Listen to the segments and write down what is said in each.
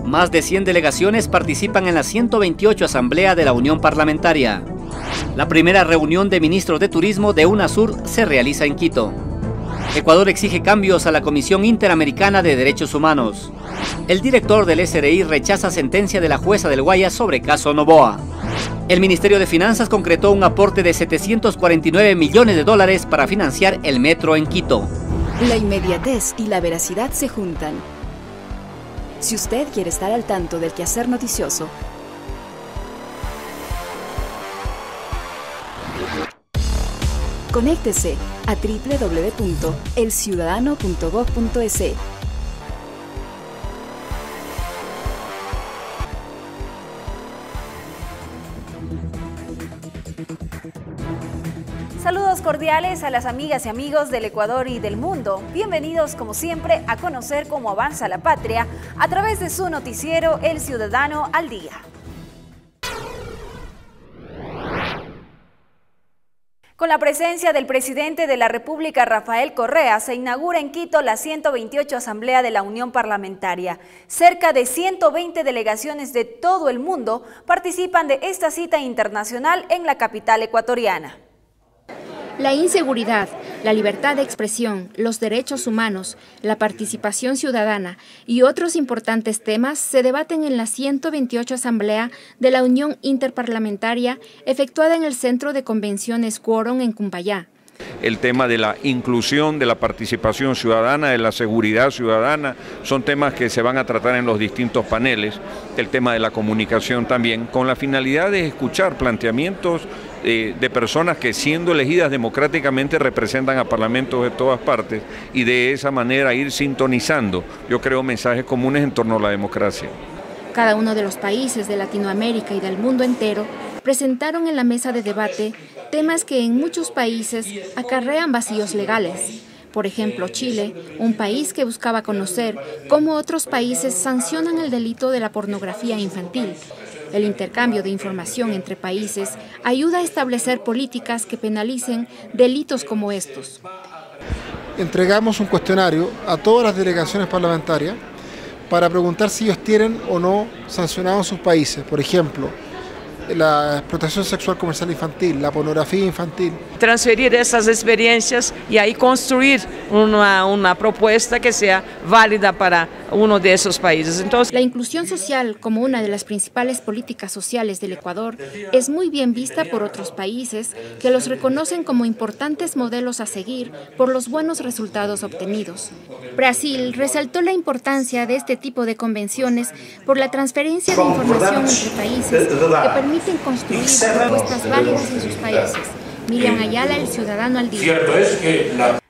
Más de 100 delegaciones participan en la 128 Asamblea de la Unión Parlamentaria. La primera reunión de ministros de Turismo de UNASUR se realiza en Quito. Ecuador exige cambios a la Comisión Interamericana de Derechos Humanos. El director del SRI rechaza sentencia de la jueza del Guayas sobre caso Noboa. El Ministerio de Finanzas concretó un aporte de 749 millones de dólares para financiar el metro en Quito. La inmediatez y la veracidad se juntan. Si usted quiere estar al tanto del quehacer noticioso, conéctese a www.elciudadano.gov.es. Saludos cordiales a las amigas y amigos del Ecuador y del mundo. Bienvenidos como siempre a conocer cómo avanza la patria a través de su noticiero El Ciudadano al Día. Con la presencia del presidente de la República, Rafael Correa, se inaugura en Quito la 128 Asamblea de la Unión Parlamentaria. Cerca de 120 delegaciones de todo el mundo participan de esta cita internacional en la capital ecuatoriana. La inseguridad, la libertad de expresión, los derechos humanos, la participación ciudadana y otros importantes temas se debaten en la 128 Asamblea de la Unión Interparlamentaria efectuada en el Centro de Convenciones Quórum en Cumbayá. El tema de la inclusión, de la participación ciudadana, de la seguridad ciudadana, son temas que se van a tratar en los distintos paneles. El tema de la comunicación también, con la finalidad de escuchar planteamientos de personas que siendo elegidas democráticamente representan a parlamentos de todas partes y de esa manera ir sintonizando, yo creo, mensajes comunes en torno a la democracia. Cada uno de los países de Latinoamérica y del mundo entero presentaron en la mesa de debate temas que en muchos países acarrean vacíos legales. Por ejemplo, Chile, un país que buscaba conocer cómo otros países sancionan el delito de la pornografía infantil. El intercambio de información entre países ayuda a establecer políticas que penalicen delitos como estos. Entregamos un cuestionario a todas las delegaciones parlamentarias para preguntar si ellos tienen o no sancionado en sus países. Por ejemplo, la explotación sexual comercial infantil, la pornografía infantil. Transferir esas experiencias y ahí construir una propuesta que sea válida para uno de esos países. Entonces, la inclusión social como una de las principales políticas sociales del Ecuador es muy bien vista por otros países que los reconocen como importantes modelos a seguir por los buenos resultados obtenidos. Brasil resaltó la importancia de este tipo de convenciones por la transferencia de información entre países que permiten construir propuestas válidas en sus países. Miriam Ayala, El Ciudadano al Día.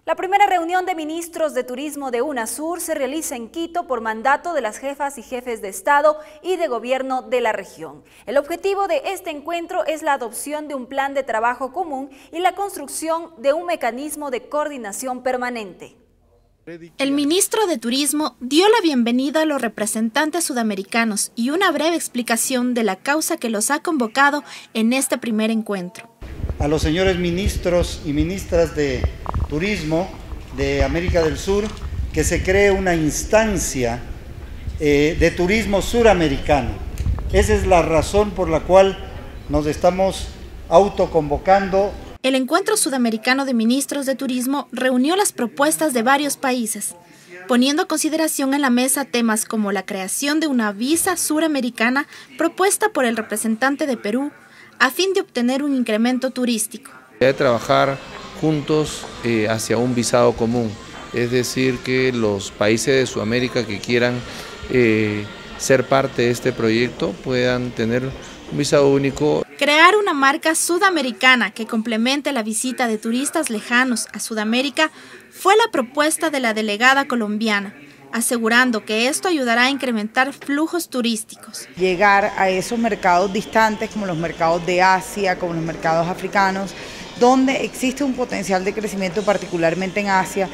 La primera reunión de ministros de turismo de UNASUR se realiza en Quito por mandato de las jefas y jefes de Estado y de Gobierno de la región. El objetivo de este encuentro es la adopción de un plan de trabajo común y la construcción de un mecanismo de coordinación permanente. El ministro de Turismo dio la bienvenida a los representantes sudamericanos y una breve explicación de la causa que los ha convocado en este primer encuentro. A los señores ministros y ministras de Turismo de América del Sur, que se cree una instancia de turismo suramericano. Esa es la razón por la cual nos estamos autoconvocando. El encuentro sudamericano de ministros de turismo reunió las propuestas de varios países, poniendo a consideración en la mesa temas como la creación de una visa suramericana propuesta por el representante de Perú, a fin de obtener un incremento turístico. De trabajar juntos hacia un visado común, es decir, que los países de Sudamérica que quieran ser parte de este proyecto puedan tener un visado único. Crear una marca sudamericana que complemente la visita de turistas lejanos a Sudamérica fue la propuesta de la delegada colombiana, asegurando que esto ayudará a incrementar flujos turísticos. Llegar a esos mercados distantes como los mercados de Asia, como los mercados africanos, donde existe un potencial de crecimiento particularmente en Asia,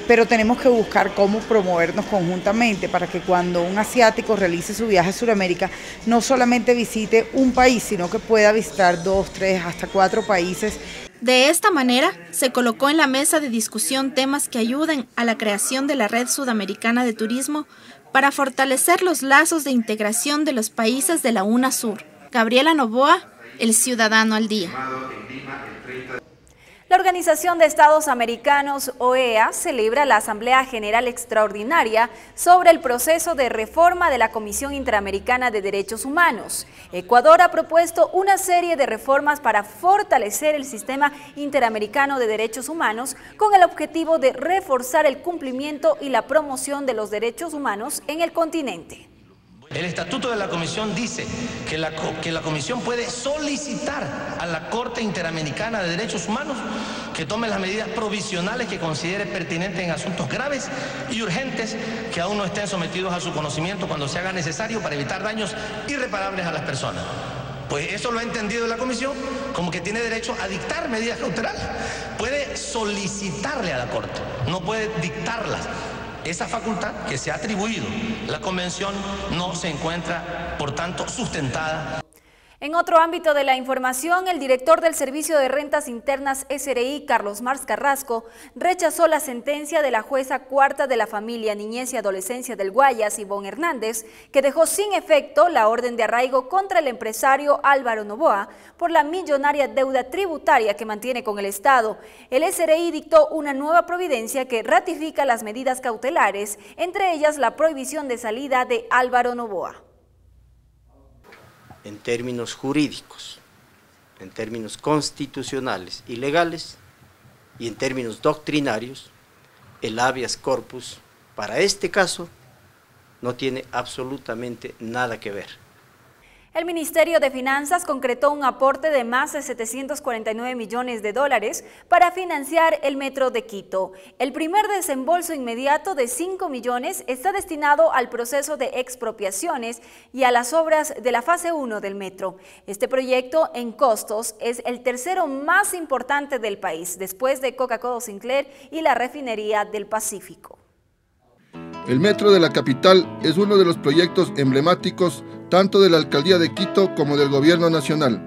pero tenemos que buscar cómo promovernos conjuntamente para que cuando un asiático realice su viaje a Sudamérica no solamente visite un país, sino que pueda visitar 2, 3, hasta 4 países. De esta manera, se colocó en la mesa de discusión temas que ayuden a la creación de la Red Sudamericana de Turismo para fortalecer los lazos de integración de los países de la UNASUR. Gabriela Novoa, El Ciudadano al Día. La Organización de Estados Americanos, OEA, celebra la Asamblea General Extraordinaria sobre el proceso de reforma de la Comisión Interamericana de Derechos Humanos. Ecuador ha propuesto una serie de reformas para fortalecer el sistema interamericano de derechos humanos con el objetivo de reforzar el cumplimiento y la promoción de los derechos humanos en el continente. El estatuto de la Comisión dice que la Comisión puede solicitar a la Corte Interamericana de Derechos Humanos que tome las medidas provisionales que considere pertinentes en asuntos graves y urgentes que aún no estén sometidos a su conocimiento cuando se haga necesario para evitar daños irreparables a las personas. Pues eso lo ha entendido la Comisión como que tiene derecho a dictar medidas cautelares. Puede solicitarle a la Corte, no puede dictarlas. Esa facultad que se ha atribuido la Convención no se encuentra, por tanto, sustentada. En otro ámbito de la información, el director del Servicio de Rentas Internas SRI, Carlos Marx Carrasco, rechazó la sentencia de la jueza cuarta de la familia Niñez y Adolescencia del Guayas, Ivonne Hernández, que dejó sin efecto la orden de arraigo contra el empresario Álvaro Novoa por la millonaria deuda tributaria que mantiene con el Estado. El SRI dictó una nueva providencia que ratifica las medidas cautelares, entre ellas la prohibición de salida de Álvaro Novoa. En términos jurídicos, en términos constitucionales y legales, y en términos doctrinarios, el habeas corpus para este caso no tiene absolutamente nada que ver. El Ministerio de Finanzas concretó un aporte de más de 749 millones de dólares para financiar el Metro de Quito. El primer desembolso inmediato de 5 millones está destinado al proceso de expropiaciones y a las obras de la fase 1 del metro. Este proyecto en costos es el tercero más importante del país, después de Coca-Cola Sinclair y la refinería del Pacífico. El Metro de la capital es uno de los proyectos emblemáticos tanto de la Alcaldía de Quito como del Gobierno Nacional.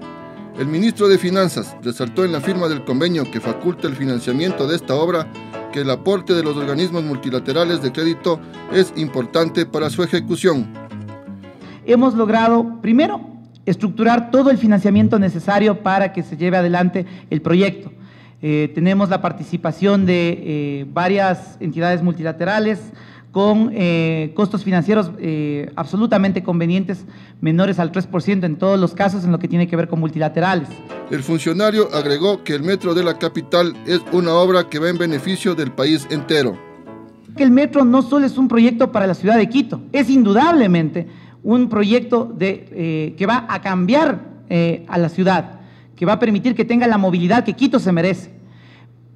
El ministro de Finanzas resaltó en la firma del convenio que faculta el financiamiento de esta obra que el aporte de los organismos multilaterales de crédito es importante para su ejecución. Hemos logrado, primero, estructurar todo el financiamiento necesario para que se lleve adelante el proyecto. Tenemos la participación de varias entidades multilaterales, con costos financieros absolutamente convenientes, menores al 3% en todos los casos en lo que tiene que ver con multilaterales. El funcionario agregó que el Metro de la capital es una obra que va en beneficio del país entero. El metro no solo es un proyecto para la ciudad de Quito, es indudablemente un proyecto que va a cambiar a la ciudad, que va a permitir que tenga la movilidad que Quito se merece.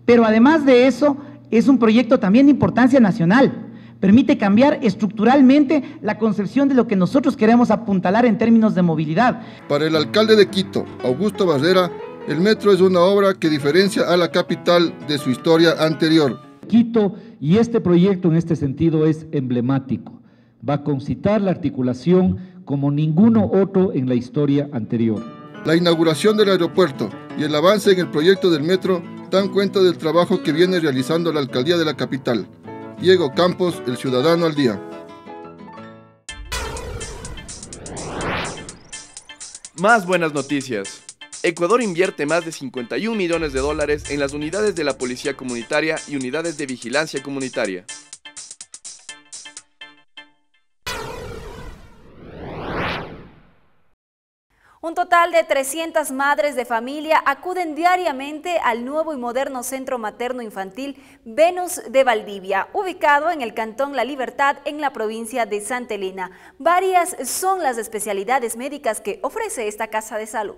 Pero además de eso, es un proyecto también de importancia nacional. Permite cambiar estructuralmente la concepción de lo que nosotros queremos apuntalar en términos de movilidad. Para el alcalde de Quito, Augusto Barrera, el metro es una obra que diferencia a la capital de su historia anterior. Quito, y este proyecto en este sentido es emblemático. Va a concitar la articulación como ninguno otro en la historia anterior. La inauguración del aeropuerto y el avance en el proyecto del metro dan cuenta del trabajo que viene realizando la alcaldía de la capital. Diego Campos, El Ciudadano al Día. Más buenas noticias. Ecuador invierte más de 51 millones de dólares en las unidades de la Policía Comunitaria y unidades de vigilancia comunitaria. Un total de 300 madres de familia acuden diariamente al nuevo y moderno Centro Materno Infantil Venus de Valdivia, ubicado en el Cantón La Libertad, en la provincia de Santa Elena. Varias son las especialidades médicas que ofrece esta casa de salud.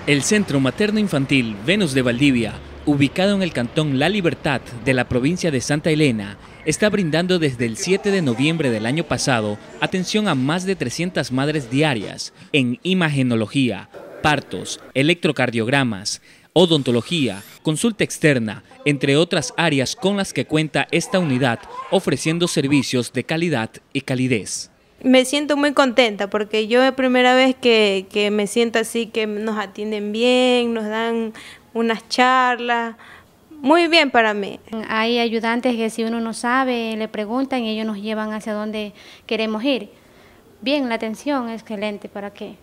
El Centro Materno Infantil Venus de Valdivia, ubicado en el Cantón La Libertad de la provincia de Santa Elena, está brindando desde el 7 de noviembre del año pasado atención a más de 300 madres diarias en imagenología, partos, electrocardiogramas, odontología, consulta externa, entre otras áreas con las que cuenta esta unidad, ofreciendo servicios de calidad y calidez. Me siento muy contenta porque yo es primera vez que me siento así, que nos atienden bien, nos dan unas charlas. Muy bien para mí. Hay ayudantes que si uno no sabe, le preguntan y ellos nos llevan hacia donde queremos ir. Bien, la atención es excelente, ¿para qué?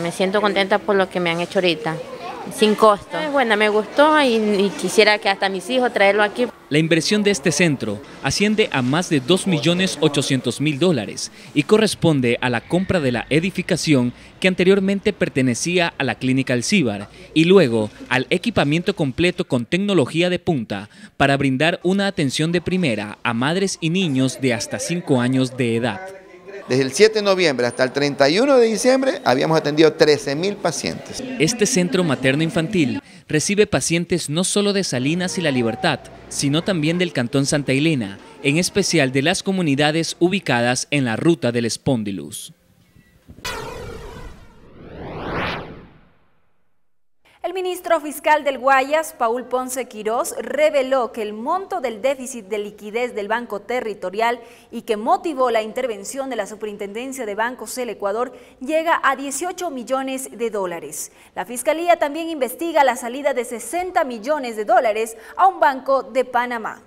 Me siento contenta por lo que me han hecho ahorita, sin costo. Es buena, me gustó y quisiera que hasta mis hijos traerlo aquí. La inversión de este centro asciende a más de $2.800.000 y corresponde a la compra de la edificación que anteriormente pertenecía a la Clínica Alcíbar y luego al equipamiento completo con tecnología de punta para brindar una atención de primera a madres y niños de hasta 5 años de edad. Desde el 7 de noviembre hasta el 31 de diciembre habíamos atendido 13.000 pacientes. Este centro materno-infantil recibe pacientes no solo de Salinas y La Libertad, sino también del Cantón Santa Elena, en especial de las comunidades ubicadas en la ruta del Espóndilus. El ministro fiscal del Guayas, Paul Ponce Quirós, reveló que el monto del déficit de liquidez del Banco Territorial y que motivó la intervención de la Superintendencia de Bancos del Ecuador llega a $18 millones. La Fiscalía también investiga la salida de $60 millones a un banco de Panamá.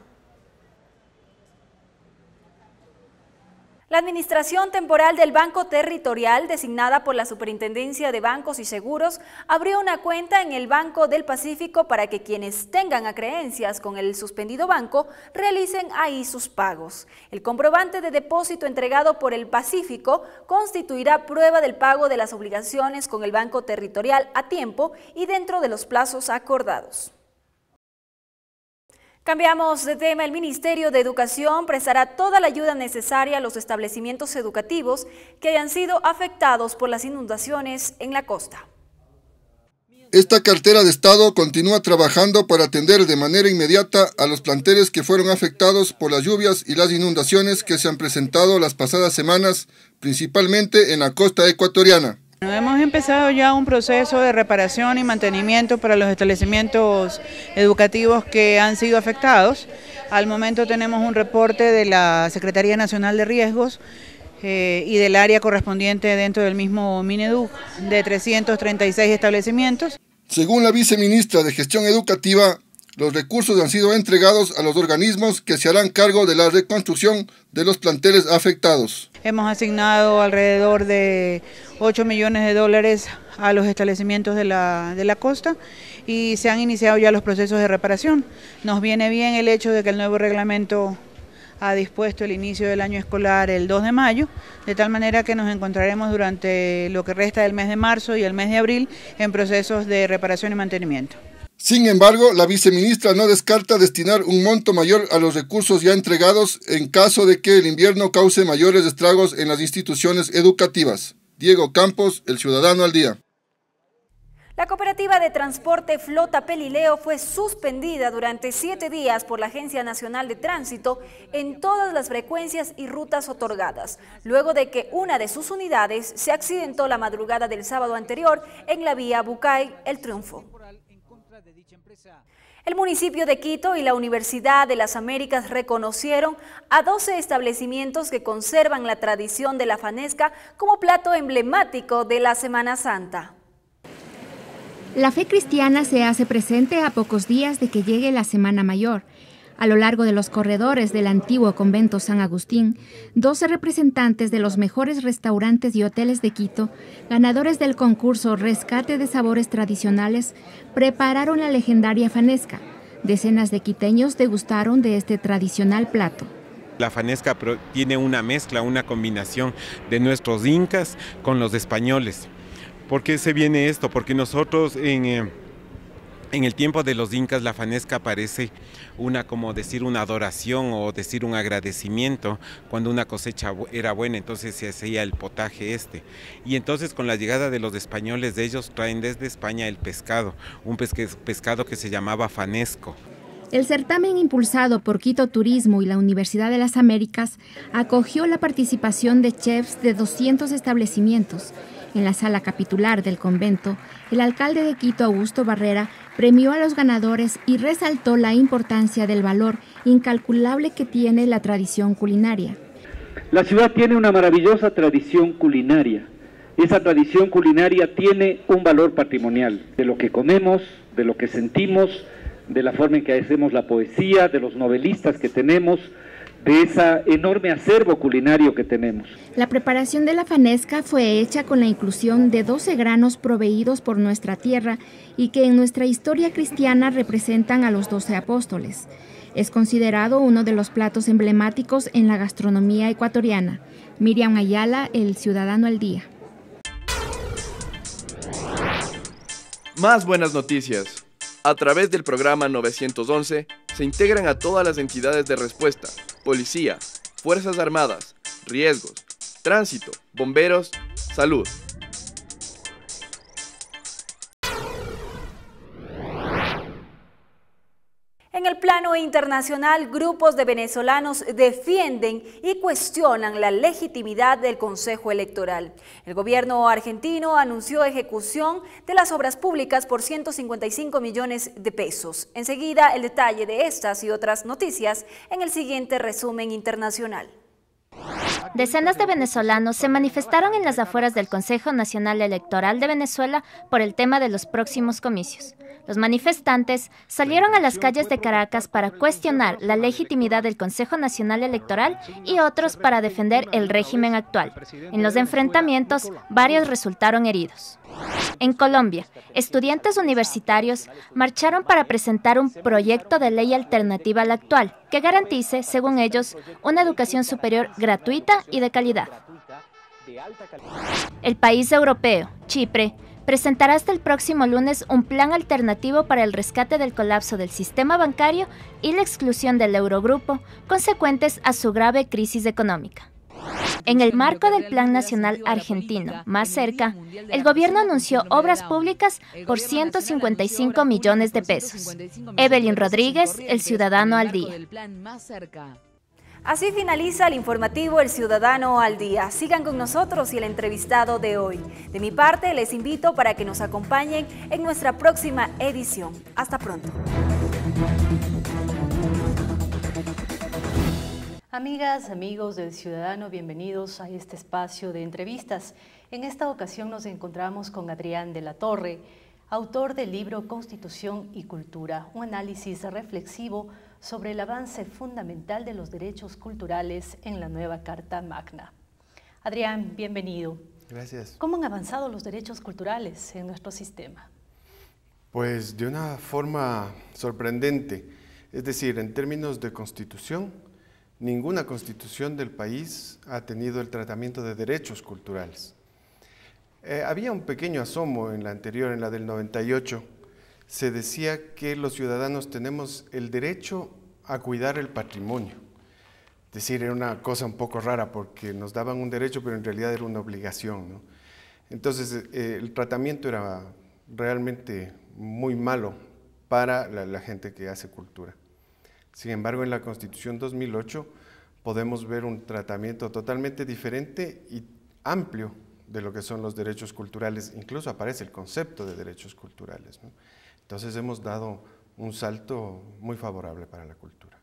La administración temporal del Banco Territorial, designada por la Superintendencia de Bancos y Seguros, abrió una cuenta en el Banco del Pacífico para que quienes tengan acreencias con el suspendido banco realicen ahí sus pagos. El comprobante de depósito entregado por el Pacífico constituirá prueba del pago de las obligaciones con el Banco Territorial a tiempo y dentro de los plazos acordados. Cambiamos de tema. El Ministerio de Educación prestará toda la ayuda necesaria a los establecimientos educativos que hayan sido afectados por las inundaciones en la costa. Esta cartera de Estado continúa trabajando para atender de manera inmediata a los planteles que fueron afectados por las lluvias y las inundaciones que se han presentado las pasadas semanas, principalmente en la costa ecuatoriana. Hemos empezado ya un proceso de reparación y mantenimiento para los establecimientos educativos que han sido afectados. Al momento tenemos un reporte de la Secretaría Nacional de Riesgos y del área correspondiente dentro del mismo Mineduc de 336 establecimientos. Según la viceministra de Gestión Educativa, los recursos han sido entregados a los organismos que se harán cargo de la reconstrucción de los planteles afectados. Hemos asignado alrededor de $8 millones a los establecimientos de la costa y se han iniciado ya los procesos de reparación. Nos viene bien el hecho de que el nuevo reglamento ha dispuesto el inicio del año escolar el 2 de mayo, de tal manera que nos encontraremos durante lo que resta del mes de marzo y el mes de abril en procesos de reparación y mantenimiento. Sin embargo, la viceministra no descarta destinar un monto mayor a los recursos ya entregados en caso de que el invierno cause mayores estragos en las instituciones educativas. Diego Campos, El Ciudadano al Día. La cooperativa de transporte Flota Pelileo fue suspendida durante 7 días por la Agencia Nacional de Tránsito en todas las frecuencias y rutas otorgadas, luego de que una de sus unidades se accidentó la madrugada del sábado anterior en la vía Bucay-El Triunfo. El municipio de Quito y la Universidad de las Américas reconocieron a 12 establecimientos que conservan la tradición de la fanesca como plato emblemático de la Semana Santa. La fe cristiana se hace presente a pocos días de que llegue la Semana Mayor. A lo largo de los corredores del antiguo convento San Agustín, 12 representantes de los mejores restaurantes y hoteles de Quito, ganadores del concurso Rescate de Sabores Tradicionales, prepararon la legendaria fanesca. Decenas de quiteños degustaron de este tradicional plato. La fanesca tiene una mezcla, una combinación de nuestros incas con los españoles. ¿Por qué se viene esto? Porque nosotros en el tiempo de los incas la fanesca parece como decir una adoración o decir un agradecimiento cuando una cosecha era buena, entonces se hacía el potaje y entonces con la llegada de los españoles, ellos traen desde España el pescado, un pescado que se llamaba fanesco. El certamen impulsado por Quito Turismo y la Universidad de las Américas acogió la participación de chefs de 200 establecimientos. En la sala capitular del convento, el alcalde de Quito, Augusto Barrera, premió a los ganadores y resaltó la importancia del valor incalculable que tiene la tradición culinaria. La ciudad tiene una maravillosa tradición culinaria. Esa tradición culinaria tiene un valor patrimonial, de lo que comemos, de lo que sentimos, de la forma en que hacemos la poesía, de los novelistas que tenemos, de ese enorme acervo culinario que tenemos. La preparación de la fanesca fue hecha con la inclusión de 12 granos proveídos por nuestra tierra y que en nuestra historia cristiana representan a los 12 apóstoles. Es considerado uno de los platos emblemáticos en la gastronomía ecuatoriana. Miriam Ayala, El Ciudadano al Día. Más buenas noticias. A través del programa 911 se integran a todas las entidades de respuesta, policía, fuerzas armadas, riesgos, tránsito, bomberos, salud. En el plano internacional, grupos de venezolanos defienden y cuestionan la legitimidad del Consejo Electoral. El gobierno argentino anunció ejecución de las obras públicas por 155 millones de pesos. Enseguida, el detalle de estas y otras noticias en el siguiente resumen internacional. Decenas de venezolanos se manifestaron en las afueras del Consejo Nacional Electoral de Venezuela por el tema de los próximos comicios. Los manifestantes salieron a las calles de Caracas para cuestionar la legitimidad del Consejo Nacional Electoral y otros para defender el régimen actual. En los enfrentamientos, varios resultaron heridos. En Colombia, estudiantes universitarios marcharon para presentar un proyecto de ley alternativa al actual que garantice, según ellos, una educación superior gratuita y de calidad. El país europeo, Chipre, presentará hasta el próximo lunes un plan alternativo para el rescate del colapso del sistema bancario y la exclusión del Eurogrupo, consecuentes a su grave crisis económica. En el marco del Plan Nacional Argentino, Más Cerca, el gobierno anunció obras públicas por 155 millones de pesos. Evelyn Rodríguez, El Ciudadano al Día. Así finaliza el informativo El Ciudadano al Día. Sigan con nosotros y el entrevistado de hoy. De mi parte, les invito para que nos acompañen en nuestra próxima edición. Hasta pronto. Amigas, amigos del Ciudadano, bienvenidos a este espacio de entrevistas. En esta ocasión nos encontramos con Adrián de la Torre, autor del libro Constitución y Cultura, un análisis reflexivo sobre el avance fundamental de los derechos culturales en la nueva Carta Magna. Adrián, bienvenido. Gracias. ¿Cómo han avanzado los derechos culturales en nuestro sistema? Pues de una forma sorprendente. Es decir, en términos de constitución, ninguna constitución del país ha tenido el tratamiento de derechos culturales. Había un pequeño asomo en la anterior, en la del 98, se decía que los ciudadanos tenemos el derecho a cuidar el patrimonio. Es decir, era una cosa un poco rara porque nos daban un derecho, pero en realidad era una obligación, ¿no? Entonces, el tratamiento era realmente muy malo para la gente que hace cultura. Sin embargo, en la Constitución 2008 podemos ver un tratamiento totalmente diferente y amplio de lo que son los derechos culturales. Incluso aparece el concepto de derechos culturales, ¿no? Entonces hemos dado un salto muy favorable para la cultura.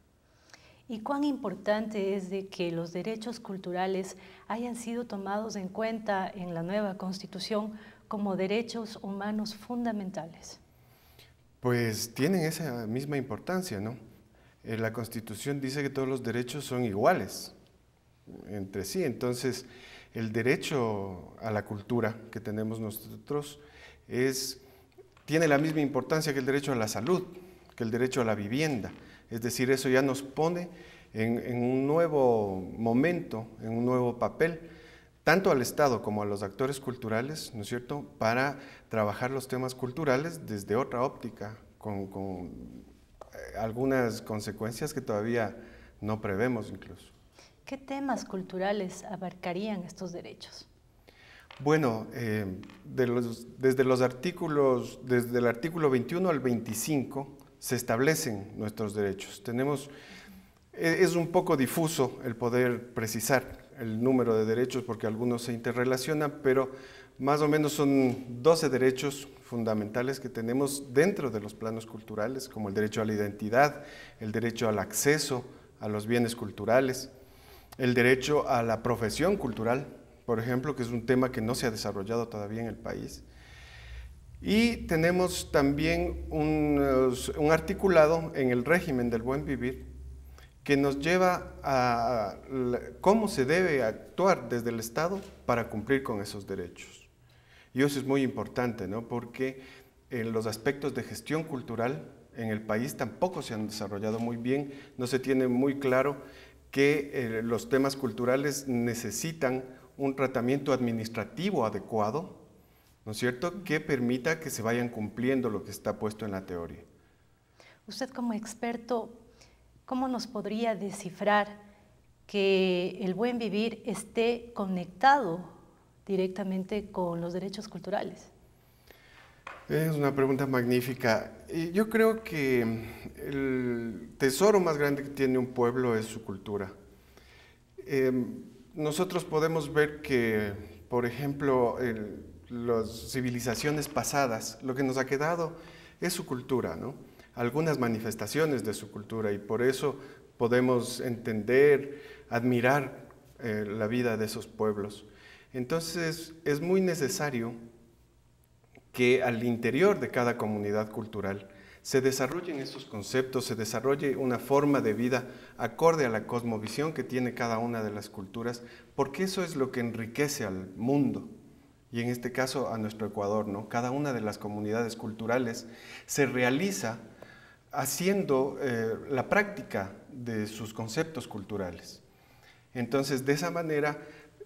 ¿Y cuán importante es de que los derechos culturales hayan sido tomados en cuenta en la nueva Constitución como derechos humanos fundamentales? Pues tienen esa misma importancia, ¿no? La Constitución dice que todos los derechos son iguales entre sí, entonces el derecho a la cultura que tenemos nosotros tiene la misma importancia que el derecho a la salud, que el derecho a la vivienda. Es decir, eso ya nos pone en un nuevo momento, en un nuevo papel, tanto al Estado como a los actores culturales, ¿no es cierto?, para trabajar los temas culturales desde otra óptica, con algunas consecuencias que todavía no prevemos incluso. ¿Qué temas culturales abarcarían estos derechos? Bueno, desde el artículo 21 al 25 se establecen nuestros derechos. Es un poco difuso el poder precisar el número de derechos porque algunos se interrelacionan, pero más o menos son 12 derechos fundamentales que tenemos dentro de los planos culturales, como el derecho a la identidad, el derecho al acceso a los bienes culturales, el derecho a la profesión cultural, por ejemplo, que es un tema que no se ha desarrollado todavía en el país, Y tenemos también un articulado en el régimen del buen vivir que nos lleva a cómo se debe actuar desde el Estado para cumplir con esos derechos. Y eso es muy importante, ¿no? Porque los aspectos de gestión cultural en el país tampoco se han desarrollado muy bien, no se tiene muy claro que los temas culturales necesitan un tratamiento administrativo adecuado, ¿no es cierto?, que permita que se vayan cumpliendo lo que está puesto en la teoría. Usted como experto, ¿cómo nos podría descifrar que el buen vivir esté conectado directamente con los derechos culturales? Es una pregunta magnífica. Yo creo que el tesoro más grande que tiene un pueblo es su cultura. Nosotros podemos ver que, por ejemplo, las civilizaciones pasadas, lo que nos ha quedado es su cultura, ¿no? Algunas manifestaciones de su cultura, y por eso podemos entender, admirar la vida de esos pueblos. Entonces, es muy necesario que al interior de cada comunidad cultural se desarrollen esos conceptos, se desarrolle una forma de vida acorde a la cosmovisión que tiene cada una de las culturas, porque eso es lo que enriquece al mundo, y en este caso a nuestro Ecuador, ¿no? Cada una de las comunidades culturales se realiza haciendo la práctica de sus conceptos culturales. Entonces, de esa manera,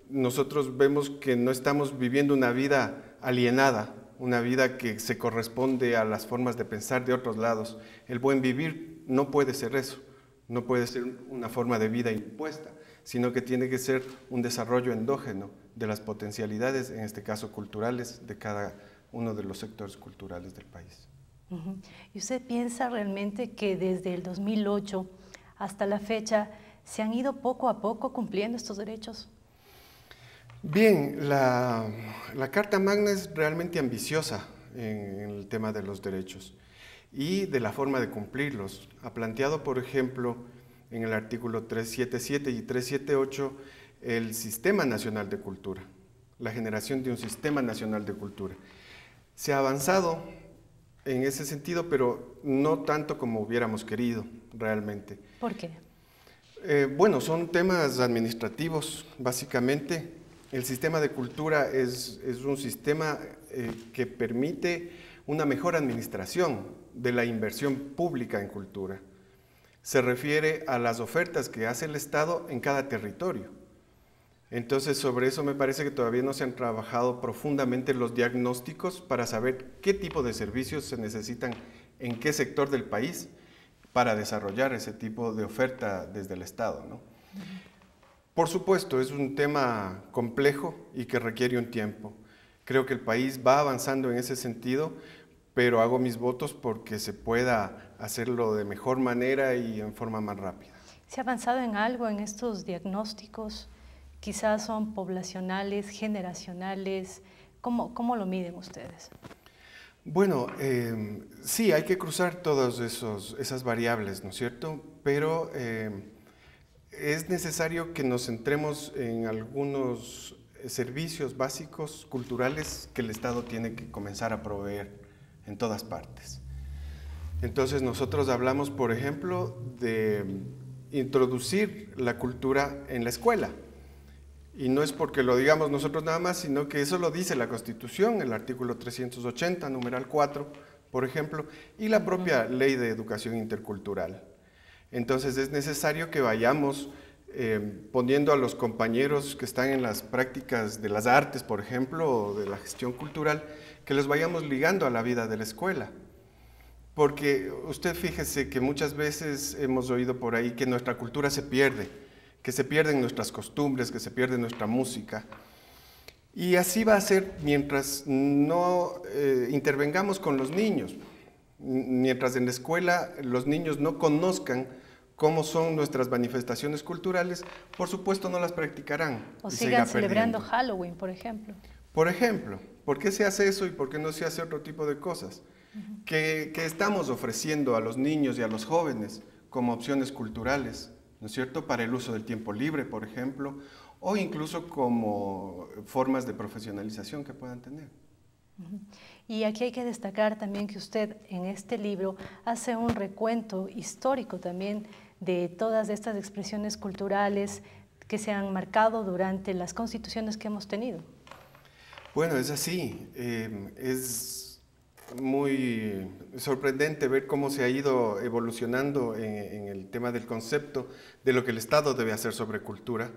nosotros vemos que no estamos viviendo una vida alienada, una vida que se corresponde a las formas de pensar de otros lados. El buen vivir no puede ser eso, no puede ser una forma de vida impuesta, sino que tiene que ser un desarrollo endógeno de las potencialidades, en este caso culturales, de cada uno de los sectores culturales del país. ¿Y usted piensa realmente que desde el 2008 hasta la fecha se han ido poco a poco cumpliendo estos derechos? Bien, la Carta Magna es realmente ambiciosa en el tema de los derechos y de la forma de cumplirlos. Ha planteado, por ejemplo, en el artículo 377 y 378, el Sistema Nacional de Cultura, la generación de un Sistema Nacional de Cultura. Se ha avanzado en ese sentido, pero no tanto como hubiéramos querido realmente. ¿Por qué? Bueno, son temas administrativos, básicamente. El sistema de cultura es un sistema que permite una mejor administración de la inversión pública en cultura. Se refiere a las ofertas que hace el Estado en cada territorio. Entonces, sobre eso me parece que todavía no se han trabajado profundamente los diagnósticos para saber qué tipo de servicios se necesitan en qué sector del país para desarrollar ese tipo de oferta desde el Estado, ¿no? Por supuesto, es un tema complejo y que requiere un tiempo. Creo que el país va avanzando en ese sentido, pero hago mis votos porque se pueda hacerlo de mejor manera y en forma más rápida. ¿Se ha avanzado en algo en estos diagnósticos? Quizás son poblacionales, generacionales. ¿Cómo lo miden ustedes? Bueno, sí, hay que cruzar todas esas variables, ¿no es cierto? Pero es necesario que nos centremos en algunos servicios básicos culturales que el Estado tiene que comenzar a proveer en todas partes. Entonces nosotros hablamos, por ejemplo, de introducir la cultura en la escuela. Y no es porque lo digamos nosotros nada más, sino que eso lo dice la Constitución, el artículo 380, numeral 4, por ejemplo, y la propia Ley de Educación Intercultural. Entonces es necesario que vayamos poniendo a los compañeros que están en las prácticas de las artes, por ejemplo, o de la gestión cultural, que los vayamos ligando a la vida de la escuela. Porque usted fíjese que muchas veces hemos oído por ahí que nuestra cultura se pierde, que se pierden nuestras costumbres, que se pierde nuestra música. Y así va a ser mientras no intervengamos con los niños, mientras en la escuela los niños no conozcan cómo son nuestras manifestaciones culturales, por supuesto no las practicarán. O sigan celebrando Halloween, por ejemplo. Por ejemplo, ¿por qué se hace eso y por qué no se hace otro tipo de cosas? ¿Qué estamos ofreciendo a los niños y a los jóvenes como opciones culturales, ¿no es cierto?, para el uso del tiempo libre, por ejemplo, o incluso como formas de profesionalización que puedan tener. Y aquí hay que destacar también que usted en este libro hace un recuento histórico también de todas estas expresiones culturales que se han marcado durante las constituciones que hemos tenido. Bueno, es así. Es muy sorprendente ver cómo se ha ido evolucionando en el tema del concepto de lo que el Estado debe hacer sobre cultura.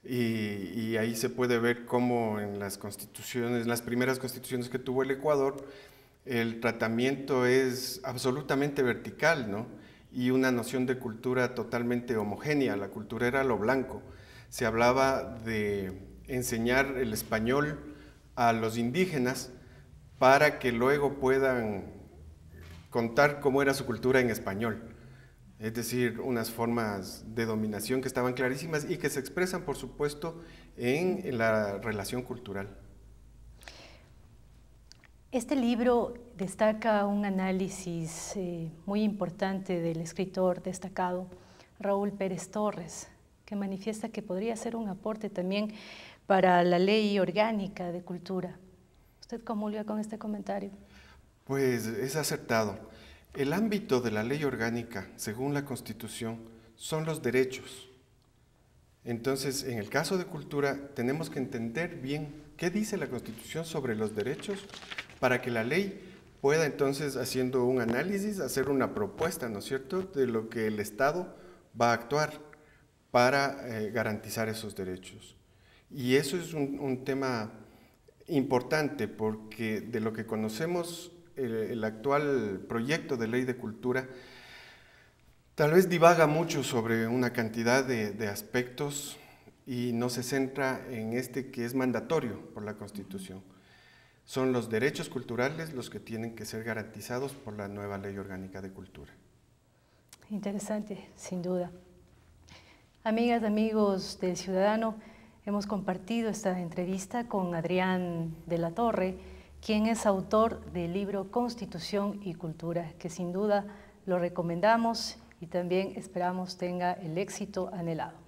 Y ahí se puede ver cómo en las constituciones, las primeras constituciones que tuvo el Ecuador, el tratamiento es absolutamente vertical, ¿no? Y una noción de cultura totalmente homogénea. La cultura era lo blanco. Se hablaba de enseñar el español a los indígenas para que luego puedan contar cómo era su cultura en español. Es decir, unas formas de dominación que estaban clarísimas y que se expresan, por supuesto, en la relación cultural. Este libro destaca un análisis muy importante del escritor destacado Raúl Pérez Torres, que manifiesta que podría ser un aporte también para la ley orgánica de cultura. ¿Usted comulga con este comentario? Pues es acertado. El ámbito de la ley orgánica, según la Constitución, son los derechos. Entonces, en el caso de cultura, tenemos que entender bien qué dice la Constitución sobre los derechos para que la ley pueda entonces, haciendo un análisis, hacer una propuesta, ¿no es cierto?, de lo que el Estado va a actuar para garantizar esos derechos. Y eso es un tema importante porque de lo que conocemos el actual proyecto de ley de cultura tal vez divaga mucho sobre una cantidad de aspectos y no se centra en este que es mandatorio por la Constitución. Son los derechos culturales los que tienen que ser garantizados por la nueva Ley Orgánica de Cultura. Interesante, sin duda. Amigas, amigos del Ciudadano, hemos compartido esta entrevista con Adrián de la Torre, quien es autor del libro Constitución y Cultura, que sin duda lo recomendamos y también esperamos tenga el éxito anhelado.